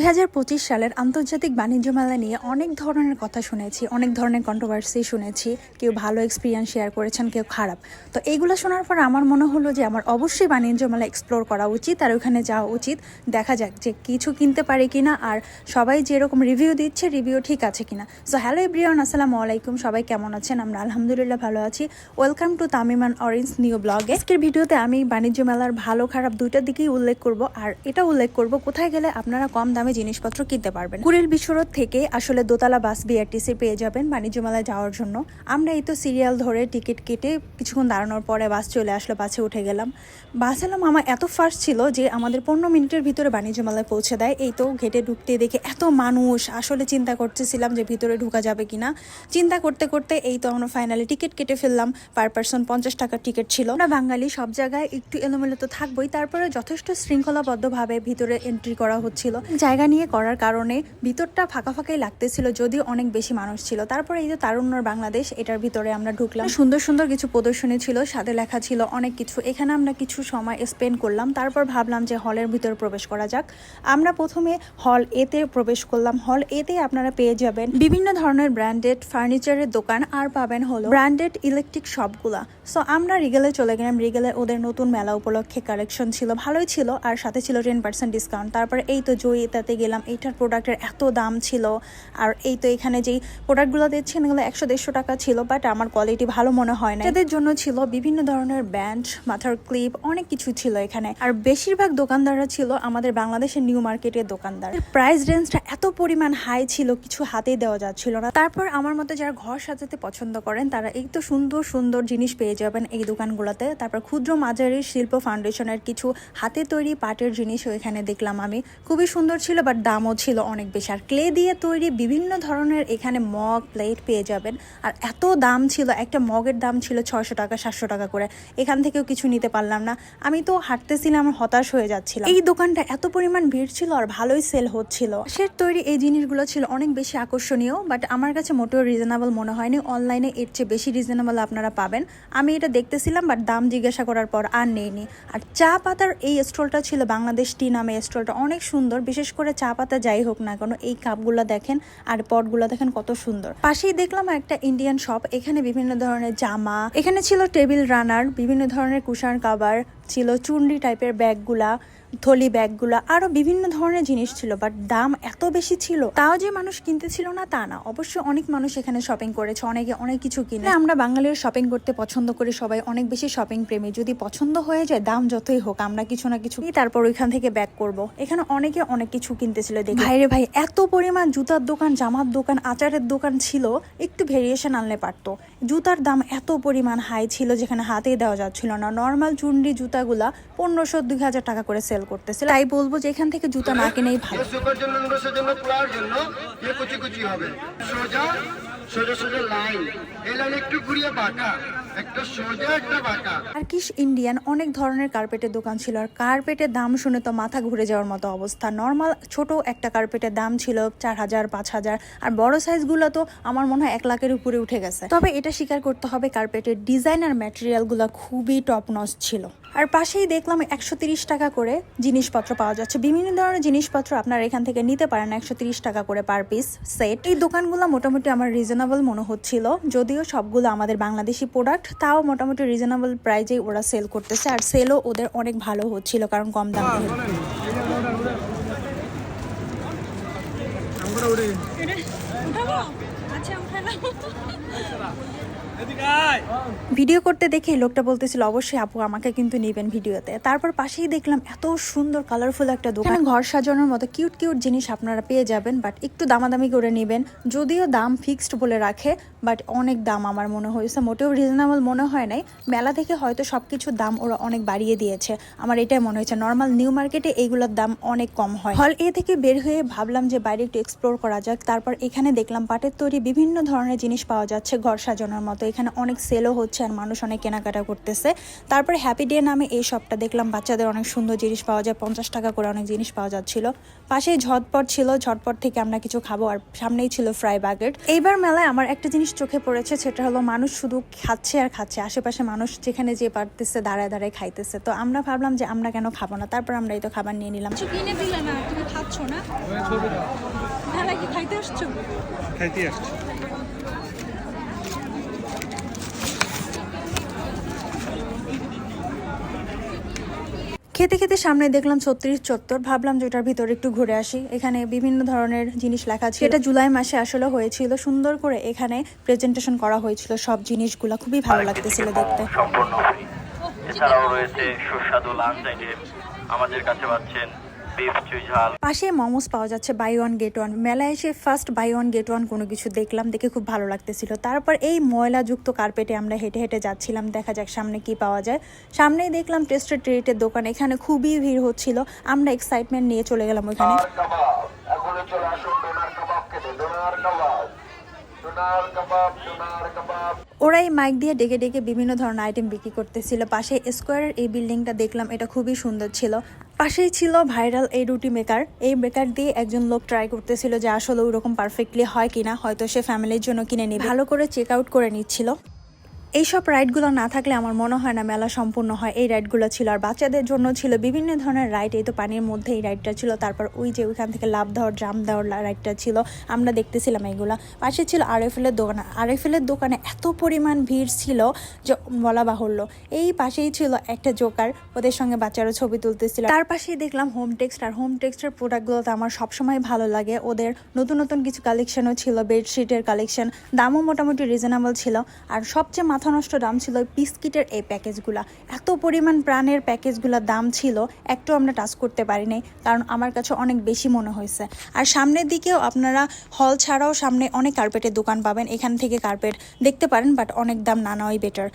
2025 সালের আন্তর্জাতিক বাণিজ্য মেলা নিয়ে অনেক ধরনের কথা শুনেছি, অনেক ধরনের কন্ট্রোভার্সি শুনেছি। কেউ ভালো এক্সপিরিয়েন্স শেয়ার করেছেন, কেউ খারাপ। তো এইগুলো শোনার পর আমার মনে হলো যে আমার অবশ্যই বাণিজ্য মেলা এক্সপ্লোর করা উচিত আর ওখানে যাওয়া উচিত। দেখা যাক যে কিছু কিনতে পারি কিনা, আর সবাই যেরকম রিভিউ দিচ্ছে রিভিউ ঠিক আছে কিনা। সো হ্যালো এভরিওয়ান, আসসালামু আলাইকুম। সবাই কেমন আছেন? আমরা আলহামদুলিল্লাহ ভালো আছি। ওয়েলকাম টু তামিমান অরেঞ্জ নিউ ব্লগে। আজকের ভিডিওতে আমি বাণিজ্য মেলার ভালো খারাপ দুইটার দিকেই উল্লেখ করব, আর এটা উল্লেখ করব কোথায় গেলে আপনারা কম দামে জিনিসপত্র কিনতে পারবেন। কুড়িল বিশ্বরোড থেকে আসলে দোতলা বাস বিআরটিসি পেয়ে যাবেন বাণিজ্য মেলায় যাওয়ার জন্য। আমরা এই তো সিরিয়াল ধরে টিকিট কেটে কিছুক্ষণ দাঁড়ানোর পরে বাস চলে আসলো, বাসে উঠে গেলাম। বাস এলাম আমার এত ফাস্ট ছিল যে আমাদের 15 মিনিটের ভিতরে বাণিজ্য মেলায় পৌঁছে দেয়। এই তো গেটে ঢুকতে দেখে এত মানুষ, আসলে চিন্তা করতেছিলাম যে ভিতরে ঢুকা যাবে কিনা। চিন্তা করতে করতে এই তো আমরা ফাইনালি টিকিট কেটে ফেললাম। পার পারসন 50 টাকার টিকিট ছিল। আমরা বাঙালি, সব জায়গায় একটু এলোমেলো তো থাকবোই, তারপরে যথেষ্ট শৃঙ্খলাবদ্ধভাবে ভিতরে এন্ট্রি করা হচ্ছিল। জায়গা নিয়ে করার কারণে ভিতরটা ফাঁকা ফাঁকাই লাগতেছিল, যদিও অনেক বেশি মানুষ ছিল। তারপরে এই যে তারুণ্যর বাংলাদেশ, এটার ভিতরে আমরা ঢুকলাম। সুন্দর সুন্দর কিছু প্রদর্শনী ছিল, সাথে লেখা ছিল অনেক কিছু। এখানে আমরা কিছু সময় স্পেন্ড করলাম, তারপর ভাবলাম যে হলের ভিতরে প্রবেশ করা যাক। আমরা প্রথমে হল এতে প্রবেশ করলাম। হল এতে আপনারা পেয়ে যাবেন বিভিন্ন ধরনের ব্র্যান্ডেড ফার্নিচারের দোকান, আর পাবেন হলো ব্র্যান্ডেড ইলেকট্রিক শপগুলা। সো আমরা রিগেলে চলে গেলাম। রিগেলে ওদের নতুন মেলা উপলক্ষে কালেকশন ছিল, ভালোই ছিল, আর সাথে ছিল 10% ডিসকাউন্ট। তারপরে এই তো জয়িতাতে গেলাম। এইটার প্রোডাক্টের এত দাম ছিল, আর এই তো এখানে যেই প্রোডাক্টগুলো দিচ্ছেন এগুলো 100-150 টাকা ছিল, বাট আমার কোয়ালিটি ভালো মনে হয় না। এদের জন্য ছিল বিভিন্ন ধরনের ব্যান্ড, মাথার ক্লিপ, অনেক কিছু ছিল এখানে। আর বেশিরভাগ দোকানদাররা ছিল আমাদের বাংলাদেশের নিউ মার্কেটের দোকানদার। প্রাইস রেঞ্জটা এত পরিমাণ হাই ছিল, কিছু হাতেই দেওয়া যাচ্ছিল না। তারপর আমার মতো যারা ঘর সাজাতে পছন্দ করেন তারা এই তো সুন্দর সুন্দর জিনিস পেয়ে যাবেন এই দোকানগুলোতে। তারপর ক্ষুদ্র মাঝারি শিল্প ফাউন্ডেশনের কিছু হাতে তৈরি পাটের জিনিসও এখানে দেখলাম আমি, খুবই সুন্দর ছিল, বাট দামও ছিল অনেক বেশি। আর ক্লে দিয়ে তৈরি বিভিন্ন ধরনের এখানে মগ, প্লেট পেয়ে যাবেন, আর এত দাম ছিল। একটা মগের দাম ছিল 600 টাকা 700 টাকা করে। এখান থেকেও কিছু নিতে পারলাম না। আমি তো হাঁটতেছিলাম, আমার হতাশ হয়ে যাচ্ছিলাম। এই দোকানটা এত পরিমাণ ভিড় ছিল আর ভালোই সেল হচ্ছিল। সের তৈরি এই জিনিসগুলো ছিল অনেক বেশি আকর্ষণীয়, বাট আমার কাছে মোটেও রিজনেবল মনে হয়নি। অনলাইনে এর চেয়ে বেশি রিজনেবল আপনারা পাবেন। আমি এটা দেখতেছিলাম, বাট দাম জিজ্ঞাসা করার পর আর নেইনি। আর চা পাতার এই স্টলটা ছিল বাংলাদেশ টি নামে। স্টলটা অনেক সুন্দর, বিশেষ করে চা পাতা যাই হোক না কেন, এই কাপগুলো দেখেন আর পটগুলো দেখেন কত সুন্দর। পাশেই দেখলাম একটা ইন্ডিয়ান শপ, এখানে বিভিন্ন ধরনের জামা, এখানে ছিল টেবিল রানার, বিভিন্ন ধরনের কুশন কাভার ছিল, চুনরি টাইপের ব্যাগগুলা, থলি ব্যাগগুলা, আরো বিভিন্ন ধরনের জিনিস ছিল, বাট দাম এত বেশি ছিল। তাও যে মানুষ কিনতে ছিল না তা না, অবশ্যই অনেক মানুষ এখানে শপিং করেছে, অনেকে অনেক কিছু কিনে। আমরা বাঙালির শপিং করতে পছন্দ করি, সবাই অনেক বেশি শপিং প্রেমী। যদি পছন্দ হয়ে যায়, দাম যতই হোক, আমরা কিছু না কিছু তারপর ওইখান থেকে ব্যাক করব। এখানে অনেকে অনেক কিছু কিনতেছিল। দেখি ভাইরে ভাই, এত পরিমাণ জুতার দোকান, জামার দোকান, আচারের দোকান ছিল, একটু ভেরিয়েশন আনলে পারতো। জুতার দাম এত পরিমাণ হাই ছিল যেখানে হাতেই দেওয়া যাচ্ছিল না। নর্মাল চুনরি জুতাগুলা 1500-2000 টাকা করে সেল করতেছে। তাই বলবো যে এখান থেকে জুতা না কিনেই ভালো। টার্কিশ ইন্ডিয়ান অনেক ধরনের কার্পেটের দোকান ছিল, আর কার্পেটের দাম শুনে তো মাথা ঘুরে যাওয়ার মতো অবস্থা। নর্মাল ছোট একটা কার্পেটের দাম ছিল 4000-5000, আর বড় সাইজগুলো তো আমার মনে হয় 1 লাখের উপরে উঠে গেছে। তবে এটা স্বীকার করতে হবে, কার্পেটের ডিজাইন আর ম্যাটেরিয়ালগুলো খুবই টপ নচ ছিল। আর পাশেই দেখলাম 130 টাকা করে জিনিসপত্র পাওয়া যাচ্ছে। বিভিন্ন ধরনের জিনিসপত্র আপনারা এখান থেকে নিতে পারেন 130 টাকা করে পার পিস সেট। এই দোকানগুলো মোটামুটি আমার রিজনেবল মনে হচ্ছিল, যদিও সবগুলো আমাদের বাংলাদেশি প্রোডাক্ট, তাও মোটামুটি রিজনেবল প্রাইজেই ওরা সেল করতেছে। আর সেলও ওদের অনেক ভালো হচ্ছিল, কারণ কম দামে। ভিডিও করতে দেখে লোকটা বলতেছিল অবশ্যই আপু আমাকে কিন্তু নিবেন ভিডিওতে। তারপর পাশেই দেখলাম এত সুন্দর কালারফুল একটা দোকান, ঘর সাজানোর মতো কিউট কিউট জিনিস আপনারা পেয়ে যাবেন, বাট একটু দামাদামি করে নেবেন। যদিও দাম ফিক্সড বলে রাখে, বাট অনেক দাম আমার মনে হয়েছে, মোটেও রিজনেবল মনে হয় নাই। মেলা থেকে হয়তো সবকিছুর দাম ওরা অনেক বাড়িয়ে দিয়েছে, আমার এটাই মনে হয়েছে। নর্মাল নিউ মার্কেটে এইগুলোর দাম অনেক কম হয়। হল এ থেকে বের হয়ে ভাবলাম যে বাইরে একটু এক্সপ্লোর করা যাক। তারপর এখানে দেখলাম পাটের তৈরি বিভিন্ন ধরনের জিনিস পাওয়া যাচ্ছে ঘর সাজানোর মতো। তো এখানে অনেক সেলও হচ্ছে আর মানুষ অনেক কেনাকাটা করতেছে। তারপরে হ্যাপি ডে নামে এই শপটা দেখলাম, বাচ্চাদের অনেক সুন্দর জিনিস পাওয়া যায়, 50 টাকা করে অনেক জিনিস পাওয়া যাচ্ছিল। পাশেই ঝটপট ছিল, ঝটপট থেকে আমরা কিছু খাবো আর সামনেই ছিল ফ্রাই বাগেট। এইবার মেলায় আমার একটা জিনিস চোখে পড়েছে, সেটা হলো মানুষ শুধু খাচ্ছে আর খাচ্ছে, আশেপাশে মানুষ যেখানে যে পারতেছে দাঁড়ায় দাঁড়ায় খাইতেছে। তো আমরা ভাবলাম যে আমরা কেন খাবো না, তারপর আমরা এই তো খাবার নিয়ে নিলাম। কিনে দিলে না, তুমি খাচ্ছ না? মেলায় কি খাইতে আসছো? খাইতে আসছি। খেতে খেতে সামনে দেখলাম 36 চত্বর, ভাবলাম যে ওটার ভিতরে একটু ঘুরে আসি। এখানে বিভিন্ন ধরনের জিনিস লেখা ছিল, এটা জুলাই মাসে আসলে হয়েছিল, সুন্দর করে এখানে প্রেজেন্টেশন করা হয়েছিল সব জিনিসগুলা, খুবই ভালো লাগতেছিল দেখতে। সম্পূর্ণ ফ্রি। এছাড়াও রয়েছে সুস্বাদু লাঞ্চ আইটেম, আমাদের কাছে পাচ্ছেন বিফ চুই ঝাল। পাশে মোমোস পাওয়া যাচ্ছে বাই ওয়ান গেট ওয়ান। মেলায় এসে first buy one get one কোনো কিছু দেখলাম, দেখে খুব ভালো লাগতেছিল। তারপর এই ময়লাযুক্ত কার্পেটে আমরা হেঁটে হেঁটে যাচ্ছিলাম, দেখা যাক সামনে কি পাওয়া যায়। সামনেই দেখলাম টেস্টেড ট্রিটের দোকান, এখানে খুবই ভিড় হচ্ছিল, আমরা এক্সাইটমেন্ট নিয়ে চলে গেলাম ওইখানে। ওরাই মাইক দিয়ে ডেকে ডেকে বিভিন্ন ধরনের আইটেম বিক্রি করতেছিল। পাশে স্কোয়ারের এই বিল্ডিংটা দেখলাম, এটা খুবই সুন্দর ছিল। পাশেই ছিল ভাইরাল এই রুটি মেকার। এই মেকার দিয়ে একজন লোক ট্রাই করতেছিল যে আসলে ওইরকম পারফেক্টলি হয় কিনা, হয়তো সে ফ্যামিলির জন্য কিনে নিবে, ভালো করে চেক আউট করে নিচ্ছিল। এইসব রাইডগুলো না থাকলে আমার মনে হয় না মেলা সম্পূর্ণ হয়। এই রাইডগুলো ছিল, আর বাচ্চাদের জন্য ছিল বিভিন্ন ধরনের রাইড। এই তো পানির মধ্যে এই রাইডটা ছিল, তারপর ওই যে ওইখান থেকে লাভ দেওয়ার জাম্প দেওয়ার রাইডটা ছিল, আমরা দেখতেছিলাম এইগুলা। পাশে ছিল আরএফএলের দোকান। আরএফএলের দোকানে এত পরিমাণ ভিড় ছিল যে বলা বাহুল্য। এই পাশেই ছিল একটা জোকার, ওদের সঙ্গে বাচ্চারা ছবি তুলতেছিল। তার পাশেই দেখলাম হোম টেক্সট, আর হোম টেক্সটের প্রোডাক্টগুলো তো আমার সবসময় ভালো লাগে। ওদের নতুন নতুন কিছু কালেকশনও ছিল, বেডশিটের কালেকশন, দামও মোটামুটি রিজনেবল ছিল। আর সবচেয়ে মাথা নষ্ট দাম ছিল বিস্কিটের এই প্যাকেজগুলা। এত পরিমাণ প্রাণের প্যাকেজগুলোর দাম ছিল, একটু আমরা টাচ করতে পারি নাই, কারণ আমার কাছে অনেক বেশি মনে হয়েছে। আর সামনের দিকেও আপনারা হল ছাড়াও সামনে অনেক কার্পেটের দোকান পাবেন, এখান থেকে কার্পেট দেখতে পারেন, বাট অনেক দাম না নেওয়াই বেটার।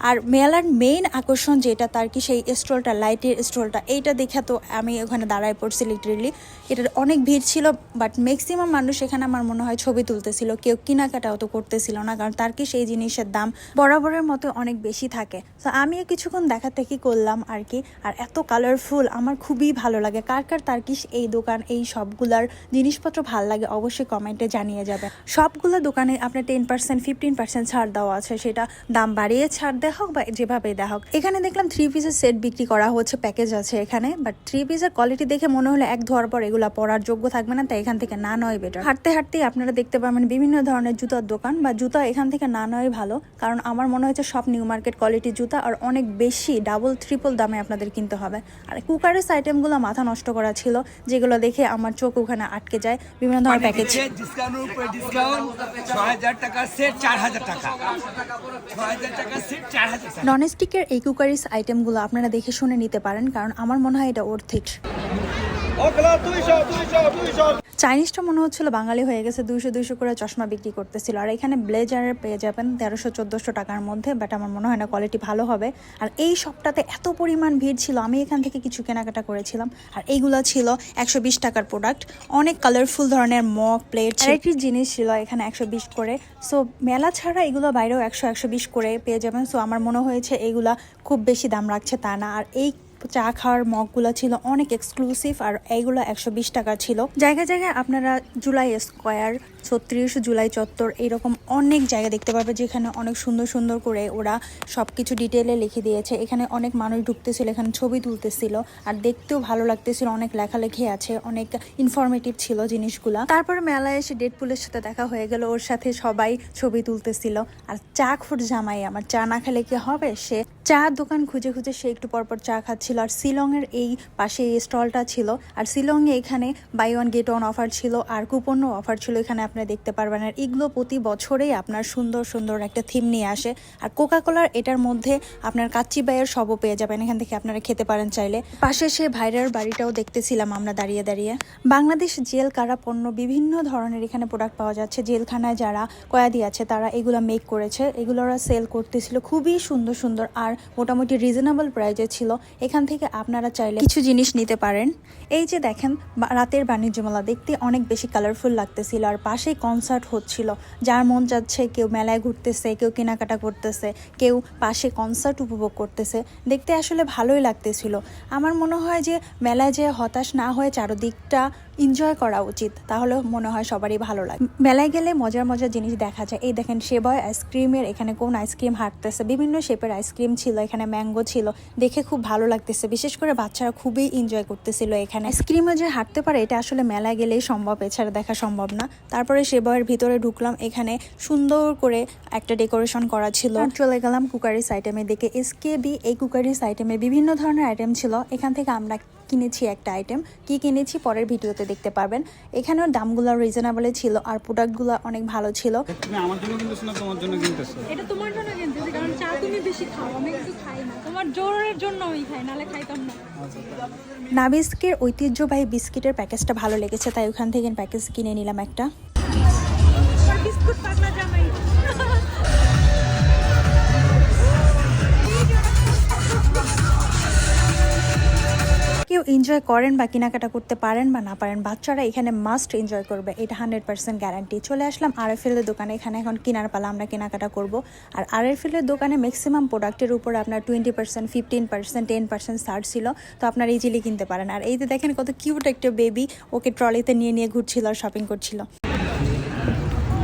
আর মেলার মেইন আকর্ষণ যেটা, তার কি সেই স্টলটা, লাইটের স্টলটা, এইটা দেখে তো আমি ওখানে দাঁড়ায় পড়ছি লিটারেলি। এটার অনেক ভিড় ছিল, বাট ম্যাক্সিমাম মানুষ এখানে আমার মনে হয় ছবি তুলতেছিল, কেউ কেনাকাটাও তো করতেছিল না, কারণ তার কি সেই জিনিসের দাম বরাবরের মতো অনেক বেশি থাকে। তো আমিও কিছুক্ষণ দেখাতেকি করলাম আর কি। আর এত কালারফুল, আমার খুবই ভালো লাগে। কার কার তার কি এই দোকান, এই সবগুলার জিনিসপত্র ভালো লাগে অবশ্যই কমেন্টে জানিয়ে যাবে। সবগুলো দোকানে আপনার 10% 15% ছাড় দেওয়া আছে, সেটা দাম বাড়িয়ে ছাড় দেওয়া হোক বা যেভাবে দেওয়া হোক। এখানে দেখলাম 3 পিসের সেট বিক্রি করা হচ্ছে, প্যাকেজ আছে এখানে, বাট 3 পিসের কোয়ালিটি দেখে মনে হলো এক ধোয়ার পর এগুলা পরার যোগ্য থাকবে না, তাই এখান থেকে না নেওয়াই বেটার। হাঁটতে হাঁটতেই আপনারা দেখতে পাবেন বিভিন্ন ধরনের জুতার দোকান, বা জুতা এখান থেকে না নেওয়াই ভালো, কারণ আমার মনে হচ্ছে সব নিউ মার্কেট কোয়ালিটির জুতা, আর অনেক বেশি ডাবল ট্রিপল দামে আপনাদের কিনতে হবে। আর কুকারের আইটেমগুলো মাথা নষ্ট করা ছিল, যেগুলো দেখে আমার চোখ ওখানে আটকে যায়। বিভিন্ন ধরনের প্যাকেজ, ননস্টিকের এই কুকারিস আইটেমগুলো আপনারা দেখে শুনে নিতে পারেন, কারণ আমার মনে হয় এটা অর্থিক। চাইনিজটা মনে হচ্ছিল বাঙালি হয়ে গেছে, 200 করে চশমা বিক্রি করতেছিল। আর এখানে ব্লেজারের পেয়ে যাবেন 1300-1400 টাকার মধ্যে, বাট আমার মনে হয় না কোয়ালিটি ভালো হবে। আর এই শপটাতে এত পরিমাণ ভিড় ছিল, আমি এখান থেকে কিছু কেনাকাটা করেছিলাম। আর এইগুলো ছিল 120 টাকার প্রোডাক্ট, অনেক কালারফুল ধরনের মগ, প্লেট, ভ্যারাইটির জিনিস ছিল এখানে 120 করে। সো মেলা ছাড়া এগুলো বাইরেও 100-120 করে পেয়ে যাবেন। সো আমার মনে হয়েছে এগুলা খুব বেশি দাম রাখছে তা না। আর এই চা খাওয়ার মগগুলো ছিল অনেক এক্সক্লুসিভ, আর এইগুলো 120 টাকা ছিল। জায়গায় জায়গায় আপনারা জুলাই স্কোয়ার, 36 জুলাই চত্বর, এইরকম অনেক জায়গা দেখতে পাবে, যেখানে অনেক সুন্দর সুন্দর করে ওরা সবকিছু ডিটেলে লিখে দিয়েছে। এখানে অনেক মানুষ ঢুকতেছিল, এখানে ছবি তুলতেছিল, আর দেখতেও ভালো লাগতেছিল, অনেক লেখালেখি আছে, অনেক ইনফরমেটিভ ছিল জিনিসগুলা। তারপরে মেলায় এসে ডেডপুলের সাথে দেখা হয়ে গেল, ওর সাথে সবাই ছবি তুলতেছিল। আর চা খুর জামাই আমার, চা না খেলে কি হবে, সে চা দোকান খুঁজে খুঁজে সে একটু পরপর চা খাচ্ছিল। আর শিলংয়ের এই পাশে এই স্টলটা ছিল, আর শিলংয়ে এখানে buy one get one offer ছিল, আর কুপনও অফার ছিল, এখানে আপনারা দেখতে পারবেন। আর এগুলো প্রতি বছরেই আপনার সুন্দর সুন্দর একটা থিম নিয়ে আসে। আর কোকাকোলার এটার মধ্যে আপনার কাচ্চি বাইয়ের সবও পেয়ে যাবেন, এখান থেকে আপনারা খেতে পারেন চাইলে। পাশে সে ভাইরার বাড়িটাও দেখতেছিলাম আমরা দাঁড়িয়ে দাঁড়িয়ে। বাংলাদেশ জেল কারা পণ্য বিভিন্ন ধরনের এখানে প্রোডাক্ট পাওয়া যাচ্ছে। জেলখানায় যারা কয়েদি আছে তারা এগুলো মেক করেছে, এগুলো ওরা সেল করতেছিল, খুবই সুন্দর সুন্দর আর মোটামুটি রিজনেবল প্রাইজে ছিল। এখান এখান থেকে আপনারা চাইলে কিছু জিনিস নিতে পারেন। এই যে দেখেন রাতের বাণিজ্য মেলা দেখতে অনেক বেশি কালারফুল লাগতেছিল, আর পাশেই কনসার্ট হচ্ছিল। যার মন যাচ্ছে কেউ মেলায় ঘুরতেছে, কেউ কেনাকাটা করতেছে, কেউ পাশে কনসার্ট উপভোগ করতেছে, দেখতে আসলে ভালোই লাগতেছিল। আমার মনে হয় যে মেলায় যে হতাশ না হয়ে চারদিকটা এনজয় করা উচিত, তাহলে মনে হয় সবারই ভালো লাগে। মেলায় গেলে মজার মজার জিনিস দেখা যায়। এই দেখেন সেবয় আইসক্রিমের এখানে কোন আইসক্রিম হাঁটতেছে, বিভিন্ন শেপের আইসক্রিম ছিল, এখানে ম্যাঙ্গো ছিল, দেখে খুব ভালো লাগতেছে। বিশেষ করে বাচ্চারা খুবই এনজয় করতেছিল এখানে। আইসক্রিমও যে হাঁটতে পারে এটা আসলে মেলায় গেলেই সম্ভব, এছাড়া দেখা সম্ভব না। তারপরে সেবয়ের ভিতরে ঢুকলাম, এখানে সুন্দর করে একটা ডেকোরেশন করা ছিল। চলে গেলাম কুকারিস আইটেমের দিকে। এসকেবি এই কুকারিস আইটেমে বিভিন্ন ধরনের আইটেম ছিল। এখান থেকে আমরা কিনেছি একটা আইটেম, কি কিনেছি পরের ভিডিওতে দেখতে পারবেন। এখানেও দামগুলো রিজনেবলই ছিল আর প্রোডাক্টগুলো অনেক ভালো ছিল। তুমি আমার জন্য কিনতেছো না তোমার জন্য কিনতেছো? এটা তোমার জন্য কিনতেছি, কারণ চা তুমি বেশি খাও, আমি কিন্তু খাই না। তোমার জোরের জন্য আমি খাই, নাহলে খাইতাম না। নাবিস্কের ঐতিহ্যবাহী বিস্কিটের প্যাকেজটা ভালো লেগেছে, তাই ওখান থেকে প্যাকেজ কিনে নিলাম একটা। তোমার বিস্কুট পাগলা জামাই। কেউ এনজয় করেন বা কেনাকাটা করতে পারেন বা না পারেন, বাচ্চারা এখানে মাস্ট এনজয় করবে, এটা 100% গ্যারান্টি। চলে আসলাম আরএফএলের দোকানে। এখানে এখন কেনার পালা, আমরা কেনাকাটা করব। আর আরএফএলের দোকানে ম্যাক্সিমাম প্রোডাক্টের উপর আপনার 20%, 15%, 10% ছাড় ছিল, তো আপনারা ইজিলি কিনতে পারেন। আর এই যে দেখেন কত কিউট একটা বেবি, ওকে ট্রলিতে নিয়ে নিয়ে ঘুরছিল আর শপিং করছিল।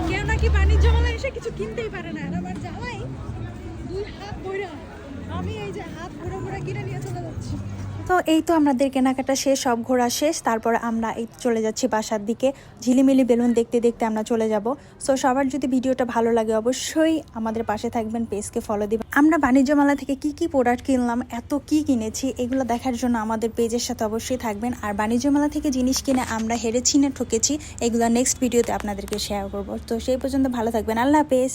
কেউ নাকি বাণিজ্য মেলায় এসে কিছু কিনতেই পারে না, আর আমার জামাই দুই হাত ভইরা, আমি এই যে হাত ভরে ভরে কিনে নিয়ে চলে যাচ্ছি। তো এই তো আমাদের কেনাকাটা শেষ, সব ঘোরা শেষ। তারপর আমরা এই চলে যাচ্ছি বাসার দিকে। ঝিলিমিলি বেলুন দেখতে দেখতে আমরা চলে যাব। সো সবার যদি ভিডিওটা ভালো লাগে অবশ্যই আমাদের পাশে থাকবেন, পেজকে ফলো দিবেন। আমরা বাণিজ্য মেলা থেকে কি কি প্রোডাক্ট কিনলাম, এত কি কিনেছি, এগুলো দেখার জন্য আমাদের পেজের সাথে অবশ্যই থাকবেন। আর বাণিজ্য মেলা থেকে জিনিস কিনে আমরা হেরেছি না ঠকেছি, এগুলো নেক্সট ভিডিওতে আপনাদেরকে শেয়ার করব। তো সেই পর্যন্ত ভালো থাকবেন, আল্লাহ হাফেজ।